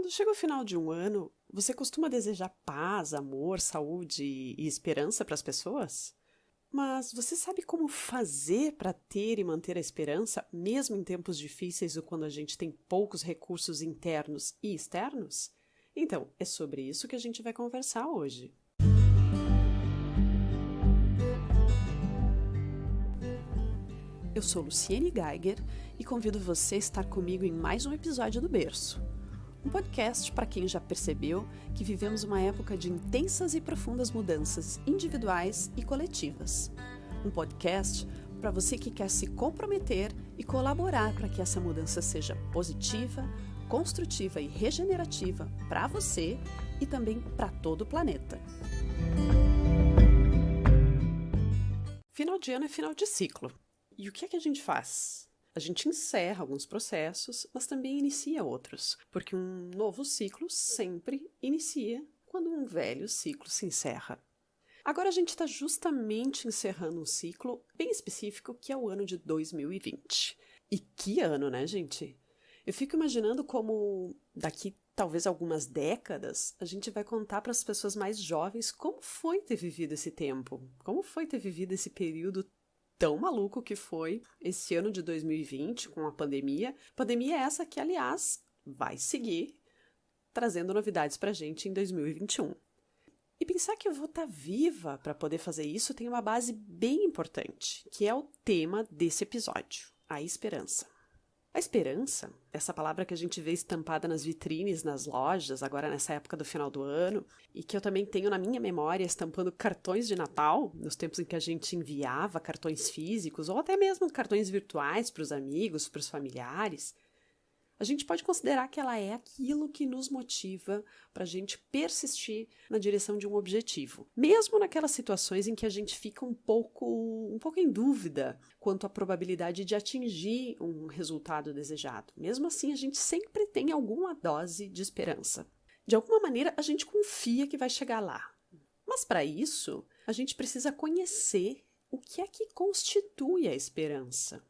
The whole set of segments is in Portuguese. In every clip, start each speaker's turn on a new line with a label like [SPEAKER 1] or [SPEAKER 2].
[SPEAKER 1] Quando chega o final de um ano, você costuma desejar paz, amor, saúde e esperança para as pessoas? Mas você sabe como fazer para ter e manter a esperança, mesmo em tempos difíceis ou quando a gente tem poucos recursos internos e externos? Então, é sobre isso que a gente vai conversar hoje. Eu sou Luciene Geiger e convido você a estar comigo em mais um episódio do Berço. Um podcast para quem já percebeu que vivemos uma época de intensas e profundas mudanças individuais e coletivas. Um podcast para você que quer se comprometer e colaborar para que essa mudança seja positiva, construtiva e regenerativa para você e também para todo o planeta. Final de ano é final de ciclo. E o que é que a gente faz? A gente encerra alguns processos, mas também inicia outros, porque um novo ciclo sempre inicia quando um velho ciclo se encerra. Agora a gente está justamente encerrando um ciclo bem específico, que é o ano de 2020. E que ano, né, gente? Eu fico imaginando como daqui talvez algumas décadas a gente vai contar para as pessoas mais jovens como foi ter vivido esse tempo, como foi ter vivido esse período tão maluco que foi esse ano de 2020 com a pandemia. Pandemia essa que, aliás, vai seguir trazendo novidades pra gente em 2021. E pensar que eu vou estar viva para poder fazer isso tem uma base bem importante, que é o tema desse episódio, a esperança. A esperança, essa palavra que a gente vê estampada nas vitrines, nas lojas, agora nessa época do final do ano, e que eu também tenho na minha memória estampando cartões de Natal, nos tempos em que a gente enviava cartões físicos, ou até mesmo cartões virtuais para os amigos, para os familiares, a gente pode considerar que ela é aquilo que nos motiva para a gente persistir na direção de um objetivo. Mesmo naquelas situações em que a gente fica um pouco em dúvida quanto à probabilidade de atingir um resultado desejado. Mesmo assim, a gente sempre tem alguma dose de esperança. De alguma maneira, a gente confia que vai chegar lá. Mas para isso, a gente precisa conhecer o que é que constitui a esperança.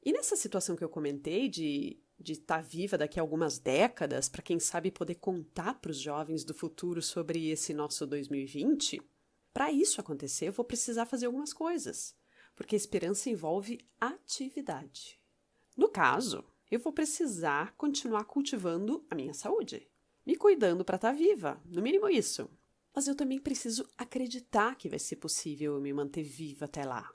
[SPEAKER 1] E nessa situação que eu comentei de estar viva daqui a algumas décadas, para quem sabe poder contar para os jovens do futuro sobre esse nosso 2020, para isso acontecer eu vou precisar fazer algumas coisas, porque a esperança envolve atividade. No caso, eu vou precisar continuar cultivando a minha saúde, me cuidando para estar viva, no mínimo isso. Mas eu também preciso acreditar que vai ser possível eu me manter viva até lá.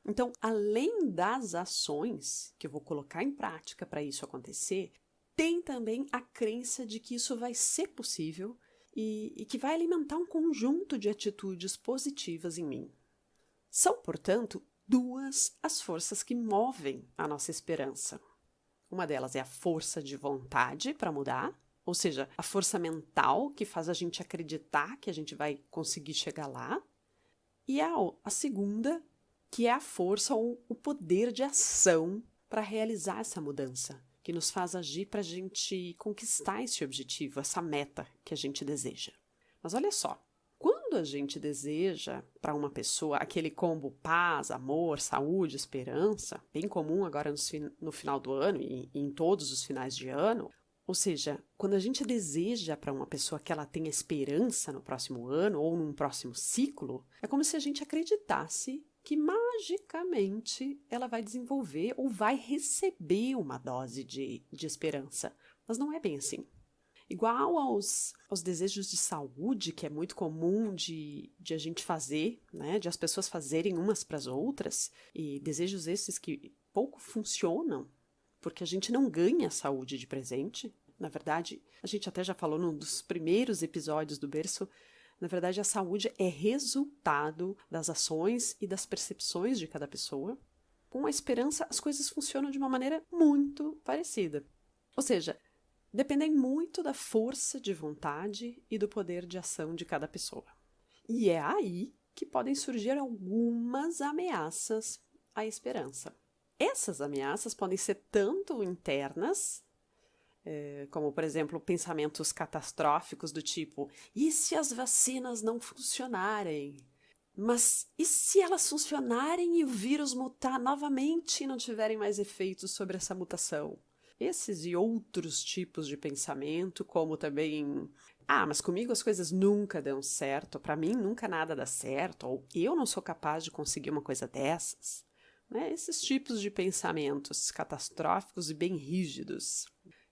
[SPEAKER 1] Então, além das ações que eu vou colocar em prática para isso acontecer, tem também a crença de que isso vai ser possível e que vai alimentar um conjunto de atitudes positivas em mim. São, portanto, duas as forças que movem a nossa esperança. Uma delas é a força de vontade para mudar, ou seja, a força mental que faz a gente acreditar que a gente vai conseguir chegar lá. E a segunda, que é a força ou o poder de ação para realizar essa mudança, que nos faz agir para a gente conquistar esse objetivo, essa meta que a gente deseja. Mas olha só, quando a gente deseja para uma pessoa aquele combo paz, amor, saúde, esperança, bem comum agora no final do ano e em todos os finais de ano, ou seja, quando a gente deseja para uma pessoa que ela tenha esperança no próximo ano ou num próximo ciclo, é como se a gente acreditasse que magicamente ela vai desenvolver ou vai receber uma dose de esperança. Mas não é bem assim. Igual aos desejos de saúde, que é muito comum de a gente fazer, né? De as pessoas fazerem umas para as outras, e desejos esses que pouco funcionam, porque a gente não ganha saúde de presente. Na verdade, a gente até já falou num dos primeiros episódios do Berço. Na verdade, a saúde é resultado das ações e das percepções de cada pessoa. Com a esperança, as coisas funcionam de uma maneira muito parecida. Ou seja, dependem muito da força de vontade e do poder de ação de cada pessoa. E é aí que podem surgir algumas ameaças à esperança. Essas ameaças podem ser tanto internas, como, por exemplo, pensamentos catastróficos do tipo: e se as vacinas não funcionarem? Mas e se elas funcionarem e o vírus mutar novamente e não tiverem mais efeitos sobre essa mutação? Esses e outros tipos de pensamento, como também, mas comigo as coisas nunca dão certo, para mim nunca nada dá certo, ou eu não sou capaz de conseguir uma coisa dessas. Né? Esses tipos de pensamentos catastróficos e bem rígidos.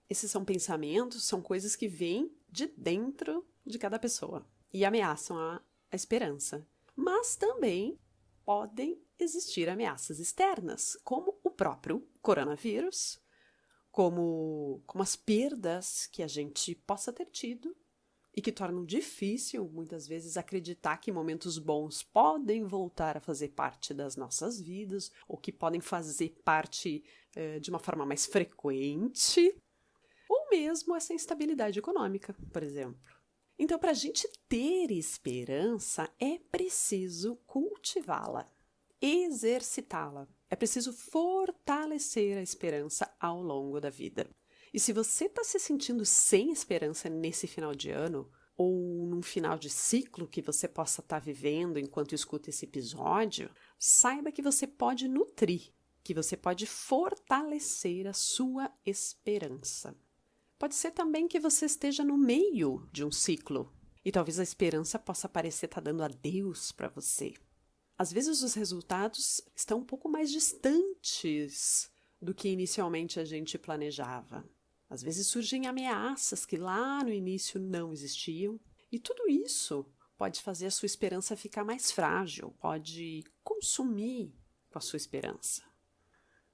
[SPEAKER 1] Esses são pensamentos, são coisas que vêm de dentro de cada pessoa e ameaçam a esperança. Mas também podem existir ameaças externas, como o próprio coronavírus, como as perdas que a gente possa ter tido e que tornam difícil, muitas vezes, acreditar que momentos bons podem voltar a fazer parte das nossas vidas ou que podem fazer parte de uma forma mais frequente, ou mesmo essa instabilidade econômica, por exemplo. Então, para a gente ter esperança, é preciso cultivá-la, exercitá-la. É preciso fortalecer a esperança ao longo da vida. E se você está se sentindo sem esperança nesse final de ano, ou num final de ciclo que você possa estar vivendo enquanto escuta esse episódio, saiba que você pode nutrir, que você pode fortalecer a sua esperança. Pode ser também que você esteja no meio de um ciclo e talvez a esperança possa parecer estar dando adeus para você. Às vezes os resultados estão um pouco mais distantes do que inicialmente a gente planejava. Às vezes surgem ameaças que lá no início não existiam e tudo isso pode fazer a sua esperança ficar mais frágil, pode consumir com a sua esperança.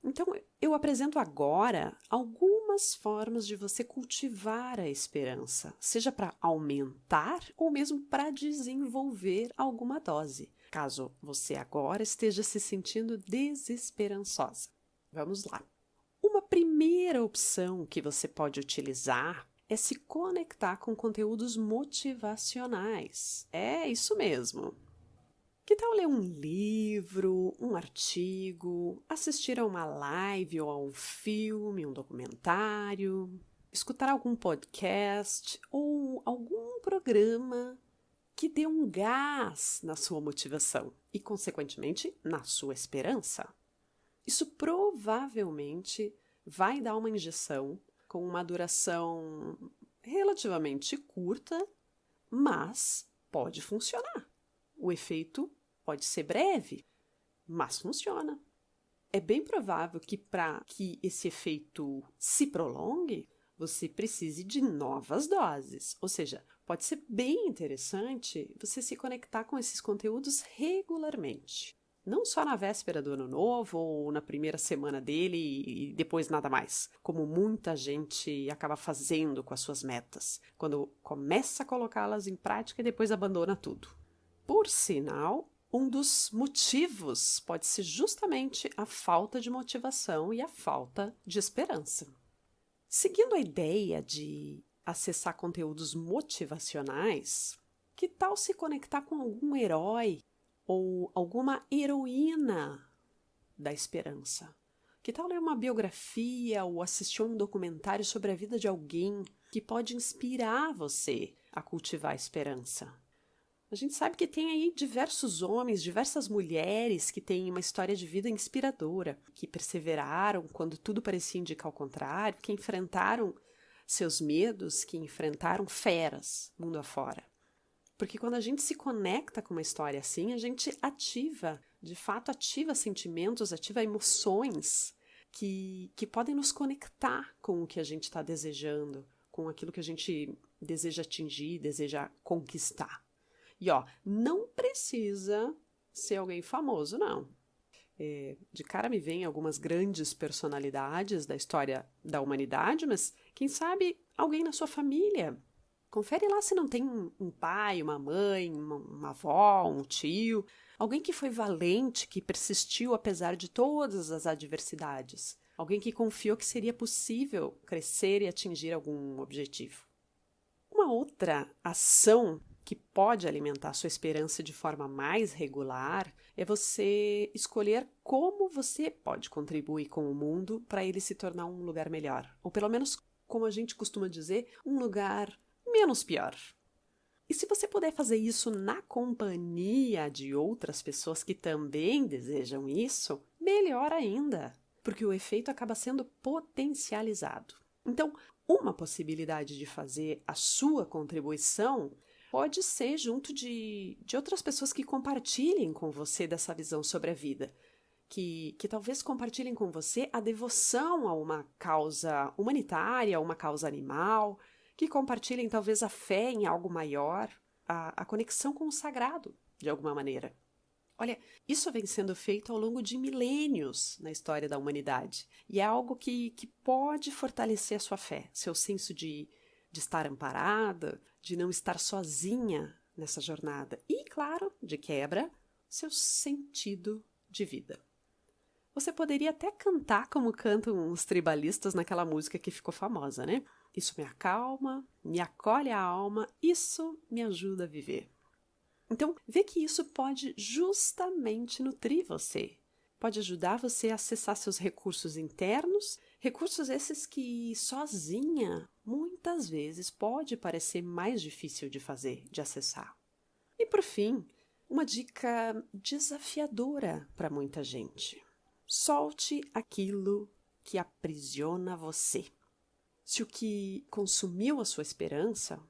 [SPEAKER 1] Então, eu apresento agora algumas formas de você cultivar a esperança, seja para aumentar ou mesmo para desenvolver alguma dose, caso você agora esteja se sentindo desesperançosa. Vamos lá. Uma primeira opção que você pode utilizar é se conectar com conteúdos motivacionais. É isso mesmo. Que tal ler um livro, um artigo, assistir a uma live ou a um filme, um documentário, escutar algum podcast ou algum programa que dê um gás na sua motivação e, consequentemente, na sua esperança? Isso provavelmente vai dar uma injeção com uma duração relativamente curta, mas pode funcionar. O efeito pode ser breve, mas funciona. É bem provável que para que esse efeito se prolongue, você precise de novas doses. Ou seja, pode ser bem interessante você se conectar com esses conteúdos regularmente. Não só na véspera do ano novo ou na primeira semana dele e depois nada mais, como muita gente acaba fazendo com as suas metas, quando começa a colocá-las em prática e depois abandona tudo. Por sinal, um dos motivos pode ser justamente a falta de motivação e a falta de esperança. Seguindo a ideia de acessar conteúdos motivacionais, que tal se conectar com algum herói ou alguma heroína da esperança? Que tal ler uma biografia ou assistir um documentário sobre a vida de alguém que pode inspirar você a cultivar a esperança? A gente sabe que tem aí diversos homens, diversas mulheres que têm uma história de vida inspiradora, que perseveraram quando tudo parecia indicar o contrário, que enfrentaram seus medos, que enfrentaram feras mundo afora. Porque quando a gente se conecta com uma história assim, a gente ativa, de fato ativa sentimentos, ativa emoções que podem nos conectar com o que a gente está desejando, com aquilo que a gente deseja atingir, deseja conquistar. E não precisa ser alguém famoso, não. De cara me vem algumas grandes personalidades da história da humanidade, mas quem sabe alguém na sua família. Confere lá se não tem um pai, uma mãe, uma avó, um tio, alguém que foi valente, que persistiu apesar de todas as adversidades, alguém que confiou que seria possível crescer e atingir algum objetivo. Uma outra ação que pode alimentar sua esperança de forma mais regular é você escolher como você pode contribuir com o mundo para ele se tornar um lugar melhor, ou pelo menos, como a gente costuma dizer, um lugar menos pior. E se você puder fazer isso na companhia de outras pessoas que também desejam isso, melhor ainda. porque o efeito acaba sendo potencializado. Então, uma possibilidade de fazer a sua contribuição pode ser junto de outras pessoas que compartilhem com você dessa visão sobre a vida, que talvez compartilhem com você a devoção a uma causa humanitária, a uma causa animal, que compartilhem talvez a fé em algo maior, a conexão com o sagrado, de alguma maneira. Olha, isso vem sendo feito ao longo de milênios na história da humanidade. E é algo que pode fortalecer a sua fé, seu senso de estar amparada, de não estar sozinha nessa jornada. E, claro, de quebra, seu sentido de vida. Você poderia até cantar como cantam os tribalistas naquela música que ficou famosa, né? Isso me acalma, me acolhe a alma, isso me ajuda a viver. Então, vê que isso pode justamente nutrir você. Pode ajudar você a acessar seus recursos internos, recursos esses que sozinha, muitas vezes, pode parecer mais difícil de fazer, de acessar. E, por fim, uma dica desafiadora para muita gente. Solte aquilo que aprisiona você. Se o que consumiu a sua esperança,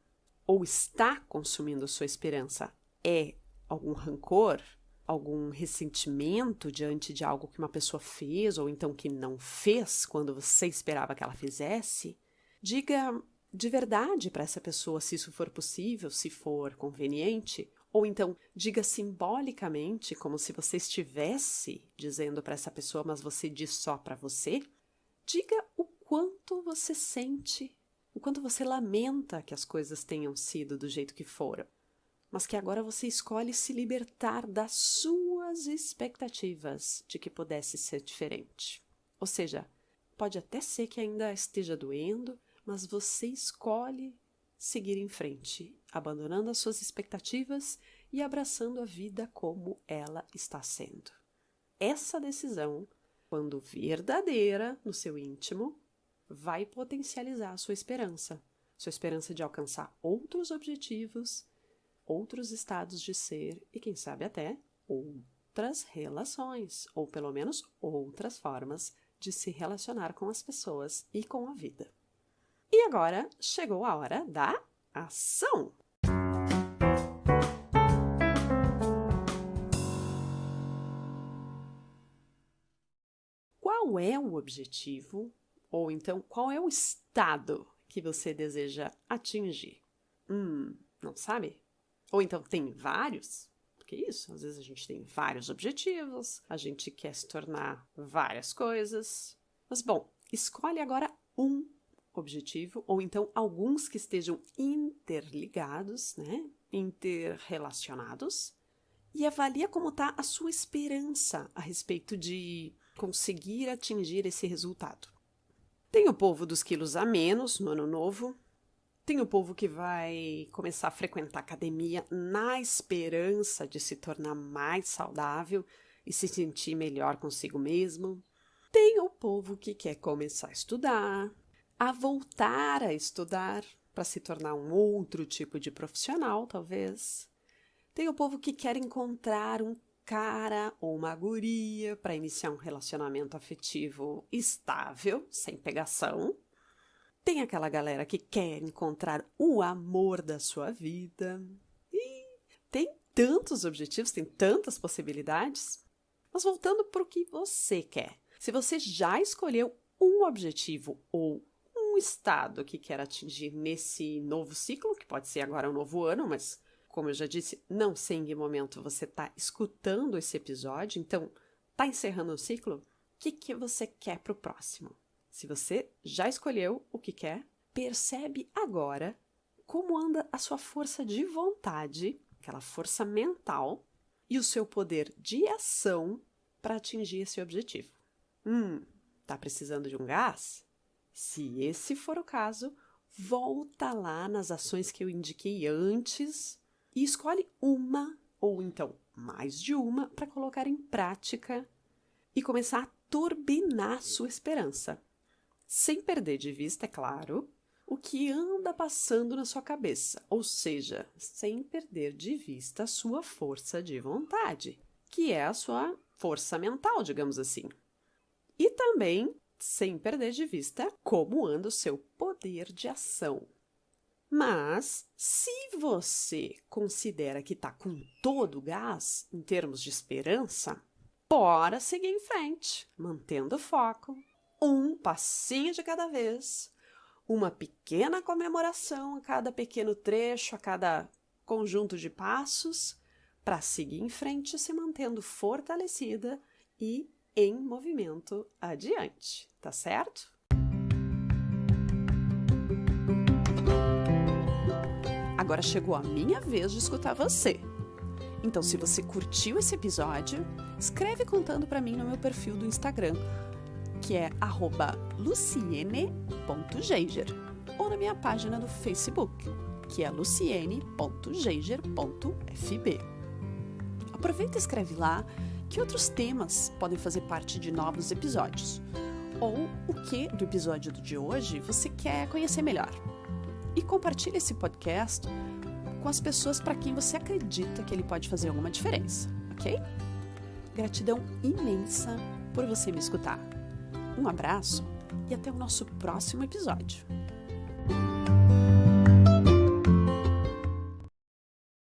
[SPEAKER 1] ou está consumindo a sua esperança, é algum rancor, algum ressentimento diante de algo que uma pessoa fez ou então que não fez quando você esperava que ela fizesse, diga de verdade para essa pessoa se isso for possível, se for conveniente, ou então diga simbolicamente como se você estivesse dizendo para essa pessoa, mas você diz só para você. Diga o quanto você sente, o quanto você lamenta que as coisas tenham sido do jeito que foram, mas que agora você escolhe se libertar das suas expectativas de que pudesse ser diferente. Ou seja, pode até ser que ainda esteja doendo, mas você escolhe seguir em frente, abandonando as suas expectativas e abraçando a vida como ela está sendo. Essa decisão, quando verdadeira no seu íntimo, vai potencializar a sua esperança de alcançar outros objetivos, outros estados de ser e, quem sabe, até outras relações, ou pelo menos outras formas de se relacionar com as pessoas e com a vida. E agora chegou a hora da ação! Qual é o objetivo, ou então qual é o estado que você deseja atingir? Não sabe? Ou então tem vários? Porque isso, às vezes a gente tem vários objetivos, a gente quer se tornar várias coisas. Mas bom, escolhe agora um objetivo, ou então alguns que estejam interligados, né? Interrelacionados, e avalia como está a sua esperança a respeito de conseguir atingir esse resultado. Tem o povo dos quilos a menos no ano novo, tem o povo que vai começar a frequentar academia na esperança de se tornar mais saudável e se sentir melhor consigo mesmo. Tem o povo que quer começar a estudar, a voltar a estudar para se tornar um outro tipo de profissional, talvez. Tem o povo que quer encontrar um cara ou uma guria para iniciar um relacionamento afetivo estável, sem pegação. Tem aquela galera que quer encontrar o amor da sua vida. E tem tantos objetivos, tem tantas possibilidades. Mas voltando para o que você quer. Se você já escolheu um objetivo ou um estado que quer atingir nesse novo ciclo, que pode ser agora um novo ano, mas como eu já disse, não sei em que momento você está escutando esse episódio, então está encerrando o ciclo, o que você quer para o próximo? Se você já escolheu o que quer, percebe agora como anda a sua força de vontade, aquela força mental, e o seu poder de ação para atingir esse objetivo. Tá precisando de um gás? Se esse for o caso, volta lá nas ações que eu indiquei antes e escolhe uma, ou então mais de uma, para colocar em prática e começar a turbinar sua esperança. Sem perder de vista, é claro, o que anda passando na sua cabeça, ou seja, sem perder de vista a sua força de vontade, que é a sua força mental, digamos assim. E também, sem perder de vista, como anda o seu poder de ação. Mas, se você considera que está com todo o gás, em termos de esperança, bora seguir em frente, mantendo o foco, um passinho de cada vez, uma pequena comemoração a cada pequeno trecho, a cada conjunto de passos, para seguir em frente, se mantendo fortalecida e em movimento adiante, tá certo? Agora chegou a minha vez de escutar você. Então, se você curtiu esse episódio, escreve contando para mim no meu perfil do Instagram, que é @luciene.geiger, ou na minha página do Facebook, que é luciene.geiger.fb. Aproveita e escreve lá que outros temas podem fazer parte de novos episódios, ou o que do episódio de hoje você quer conhecer melhor. E compartilhe esse podcast com as pessoas para quem você acredita que ele pode fazer alguma diferença, ok? Gratidão imensa por você me escutar. Um abraço e até o nosso próximo episódio.